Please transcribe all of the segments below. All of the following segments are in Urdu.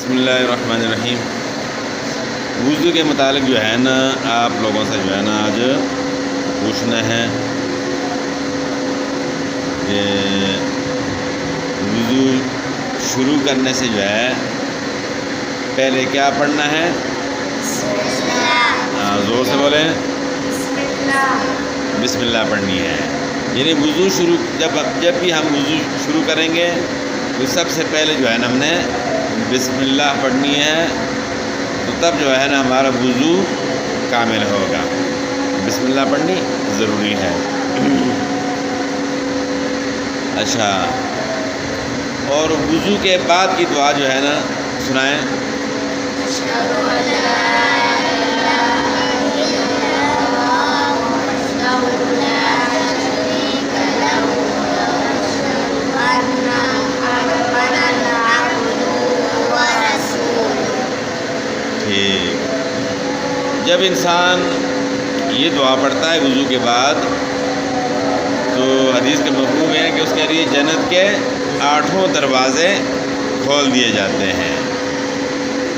بسم اللہ الرحمن الرحیم۔ وضو کے متعلق جو ہے نا آپ لوگوں سے جو ہے نا آج پوچھنا ہے کہ وضو شروع کرنے سے جو ہے پہلے کیا پڑھنا ہے؟ زور سے بولیں، بسم اللہ پڑھنی ہے۔ یعنی وضو شروع جب بھی ہم وضو شروع کریں گے تو سب سے پہلے جو ہے نا ہم نے بسم اللہ پڑھنی ہے، تو تب جو ہے نا ہمارا وضو کامل ہوگا۔ بسم اللہ پڑھنی ضروری ہے۔ اچھا، اور وضو کے بعد کی دعا جو ہے نا سنائیں۔ جب انسان یہ دعا پڑھتا ہے وضو کے بعد تو حدیث کا مفہوم ہے کہ اس کے لیے جنت کے 8 دروازے کھول دیے جاتے ہیں،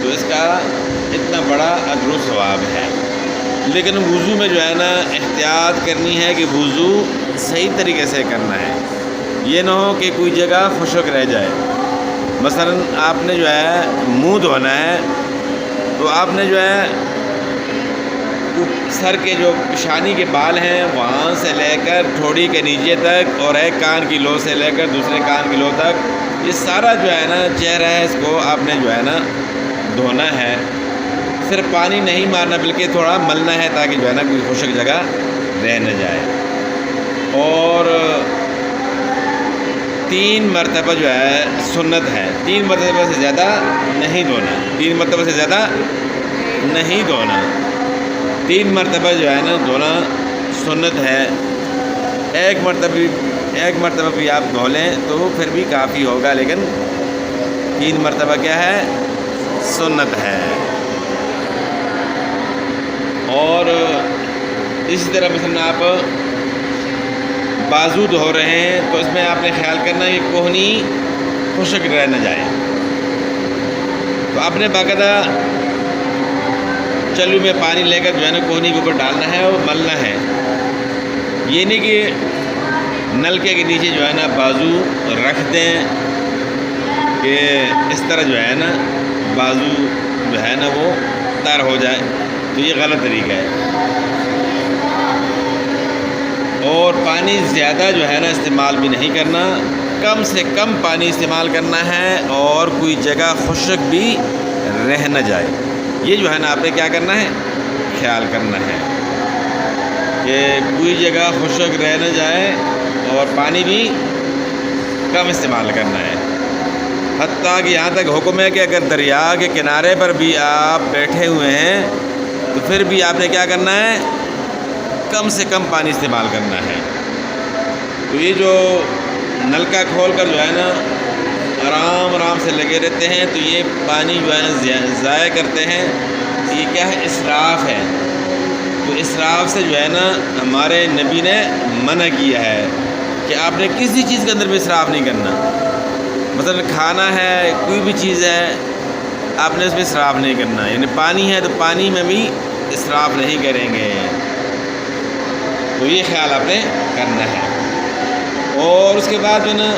تو اس کا اتنا بڑا اجر و ثواب ہے۔ لیکن وضو میں جو ہے نا احتیاط کرنی ہے کہ وضو صحیح طریقے سے کرنا ہے، یہ نہ ہو کہ کوئی جگہ خشک رہ جائے۔ مثلا آپ نے جو ہے منہ دھونا ہے تو آپ نے جو ہے سر کے جو پیشانی کے بال ہیں وہاں سے لے کر ٹھوڑی کے نیچے تک اور ایک کان کی لو سے لے کر دوسرے کان کی لو تک یہ سارا جو ہے نا چہرہ ہے، اس کو آپ نے جو ہے نا دھونا ہے۔ صرف پانی نہیں مارنا بلکہ تھوڑا ملنا ہے تاکہ جو ہے نا کوئی خشک جگہ رہ نہ جائے۔ اور 3 مرتبہ جو ہے سنت ہے، 3 مرتبہ سے زیادہ نہیں دھونا، 3 مرتبہ سے زیادہ نہیں دھونا، 3 مرتبہ جو ہے نا دھونا سنت ہے۔ ایک مرتبہ بھی آپ دھو لیں تو پھر بھی کافی ہوگا، لیکن 3 مرتبہ کیا ہے؟ سنت ہے۔ اور اسی طرح مثلا آپ بازو دھو رہے ہیں تو اس میں آپ نے خیال کرنا کہ کوہنی خشک رہ نہ جائے، تو آپ نے باقاعدہ چلو میں پانی لے کر جو ہے نا کوہنی کے اوپر ڈالنا ہے اور ملنا ہے۔ یہ نہیں کہ نلکے کے نیچے جو ہے نا بازو رکھ دیں کہ اس طرح جو ہے نا بازو جو ہے نا وہ تر ہو جائے، تو یہ غلط طریقہ ہے۔ اور پانی زیادہ جو ہے نا استعمال بھی نہیں کرنا، کم سے کم پانی استعمال کرنا ہے اور کوئی جگہ خشک بھی رہ نہ جائے۔ یہ جو ہے نا آپ نے کیا کرنا ہے؟ خیال کرنا ہے کہ کوئی جگہ خشک رہ نہ جائے اور پانی بھی کم استعمال کرنا ہے۔ حتیٰ کہ یہاں تک حکم ہے کہ اگر دریا کے کنارے پر بھی آپ بیٹھے ہوئے ہیں تو پھر بھی آپ نے کیا کرنا ہے؟ کم سے کم پانی استعمال کرنا ہے۔ تو یہ جو نلکا کھول کر جو ہے نا آرام سے لگے رہتے ہیں تو یہ پانی جو ہے نا ضائع کرتے ہیں، یہ کیا ہے؟ اسراف ہے۔ تو اسراف سے جو ہے نا ہمارے نبی نے منع کیا ہے کہ آپ نے کسی چیز کے اندر بھی اسراف نہیں کرنا۔ مثلا کھانا ہے، کوئی بھی چیز ہے، آپ نے اس میں اسراف نہیں کرنا، یعنی پانی ہے تو پانی میں بھی اسراف نہیں کریں گے، تو یہ خیال آپ نے کرنا ہے۔ اور اس کے بعد جو ہے نا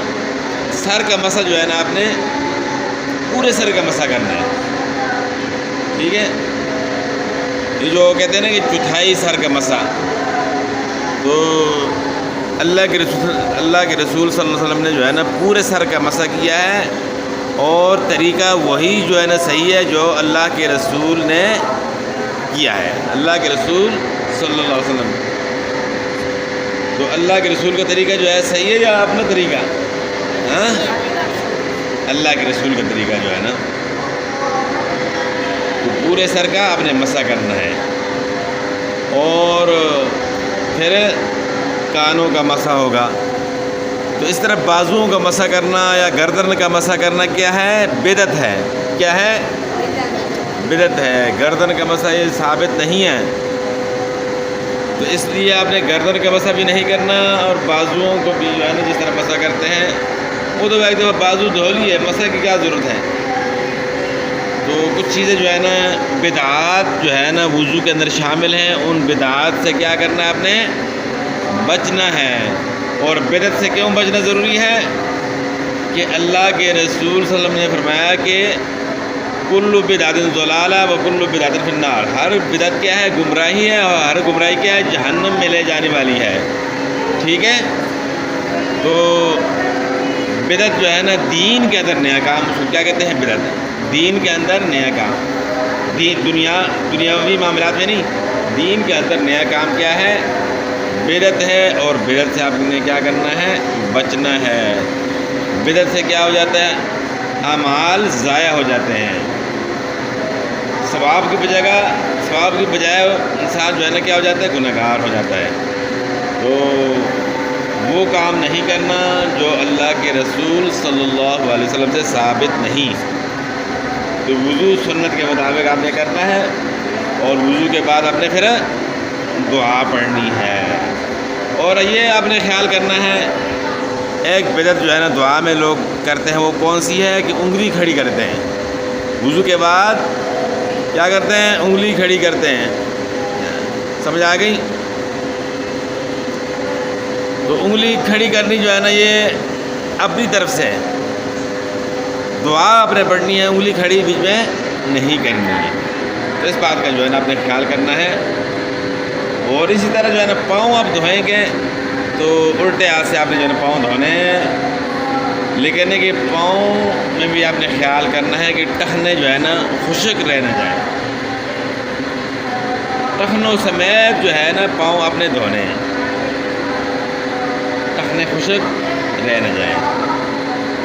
سر کا مسح جو ہے نا آپ نے پورے سر کا مسح کرنا ہے، ٹھیک ہے؟ یہ جو کہتے ہیں نا کہ چوتھائی سر کا مسح، تو اللہ کے رسول صلی اللہ علیہ وسلم نے جو ہے نا پورے سر کا مسح کیا ہے، اور طریقہ وہی جو ہے نا صحیح ہے جو اللہ کے رسول نے کیا ہے، اللہ کے رسول صلی اللہ علیہ وسلم۔ تو اللہ کے رسول کا طریقہ جو ہے صحیح ہے یا اپنا طریقہ؟ ہاں، اللہ کے رسول کا طریقہ جو ہے نا تو پورے سر کا آپ نے مسح کرنا ہے۔ اور پھر کانوں کا مسح ہوگا، تو اس طرح بازوؤں کا مسح کرنا یا گردن کا مسح کرنا کیا ہے؟ بدعت ہے۔ کیا ہے؟ بدعت ہے۔ گردن کا مسح یہ ثابت نہیں ہے، تو اس لیے آپ نے گردن کا مسح بھی نہیں کرنا، اور بازوؤں کو بھی جو ہے نا جس طرح مسح کرتے ہیں وہ تو ایک دفعہ بازو دھو لیے، مسح کی کیا ضرورت ہے؟ کچھ چیزیں جو ہے نا بدعات جو ہے نا وضو کے اندر شامل ہیں، ان بدعات سے کیا کرنا ہے آپ نے؟ بچنا ہے۔ اور بدعت سے کیوں بچنا ضروری ہے؟ کہ اللہ کے رسول صلی اللہ علیہ وسلم نے فرمایا کہ کل بدعت ضلالہ و کل بدعت فی النار، ہر بدعت کیا ہے؟ گمراہی ہے، اور ہر گمراہی کیا ہے؟ جہنم میں لے جانے والی ہے۔ ٹھیک ہے؟ تو بدعت جو ہے نا دین کے اندر نیا کام، اس کو کیا کہتے ہیں؟ بدعت۔ دین کے اندر نیا کام، دنیاوی معاملات میں نہیں، دین کے اندر نیا کام کیا ہے؟ بدعت ہے۔ اور بدعت سے آپ نے کیا کرنا ہے؟ بچنا ہے۔ بدعت سے کیا ہو جاتا ہے؟ اعمال ضائع ہو جاتے ہیں، ثواب کی بجائے انسان جو ہے نا کیا ہو جاتا ہے؟ گنہگار ہو جاتا ہے۔ تو وہ کام نہیں کرنا جو اللہ کے رسول صلی اللہ علیہ وسلم سے ثابت نہیں۔ تو وضو سنت کے مطابق آپ نے کرنا ہے، اور وضو کے بعد آپ نے پھر دعا پڑھنی ہے۔ اور یہ آپ نے خیال کرنا ہے، ایک بدعت جو ہے نا دعا میں لوگ کرتے ہیں، وہ کون سی ہے؟ کہ انگلی کھڑی کرتے ہیں وضو کے بعد۔ کیا کرتے ہیں؟ انگلی کھڑی کرتے ہیں۔ سمجھ آ گئی؟ تو انگلی کھڑی کرنی جو ہے نا یہ اپنی طرف سے ہے، دعا آپ نے پڑھنی ہے، انگلی کھڑی بیچ میں نہیں کرنی ہے۔ تو اس بات کا جو ہے نا آپ نے خیال کرنا ہے۔ اور اسی طرح جو ہے نا پاؤں آپ دھوئیں گے تو الٹے ہاتھ سے آپ نے جو ہے نا پاؤں دھونے ہیں، لیکن کہ پاؤں میں بھی آپ نے خیال کرنا ہے کہ ٹخنے جو ہے نا خشک رہ نہ جائیں، ٹخنوں سمیت جو ہے نا پاؤں آپ نے دھونے ہیں، ٹخنے خشک رہ نہ جائیں۔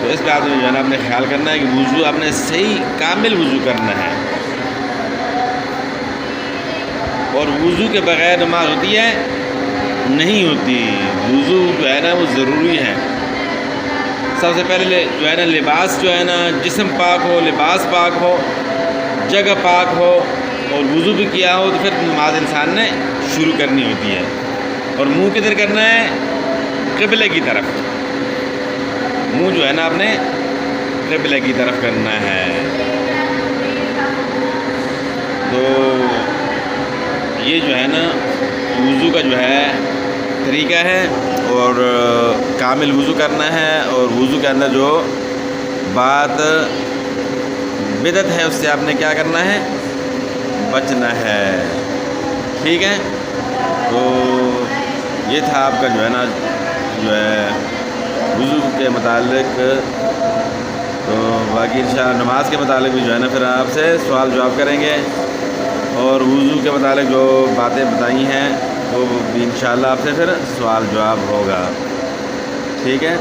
تو اس بات میں جو ہے نا آپ نے خیال کرنا ہے کہ وضو آپ نے صحیح کامل وضو کرنا ہے۔ اور وضو کے بغیر نماز ہوتی ہے؟ نہیں ہوتی۔ وضو جو ہے نا وہ ضروری ہے۔ سب سے پہلے جو ہے نا لباس جو ہے نا، جسم پاک ہو، لباس پاک ہو، جگہ پاک ہو، اور وضو بھی کیا ہو، تو پھر نماز انسان نے شروع کرنی ہوتی ہے۔ اور منہ کدھر کرنا ہے؟ قبلے کی طرف۔ منہ جو ہے نا آپ نے قبلے کی طرف کرنا ہے۔ تو یہ جو ہے نا وضو کا جو ہے طریقہ ہے، اور کامل وضو کرنا ہے، اور وضو کے اندر جو بات بدعت ہے اس سے آپ نے کیا کرنا ہے؟ بچنا ہے۔ ٹھیک ہے؟ تو یہ تھا آپ کا جو ہے نا جو ہے وضو کے متعلق۔ تو باقی انشاءاللہ نماز کے متعلق بھی جو ہے نا پھر آپ سے سوال جواب کریں گے، اور وضو کے متعلق جو باتیں بتائی ہیں وہ بھی انشاءاللہ آپ سے پھر سوال جواب ہوگا۔ ٹھیک ہے؟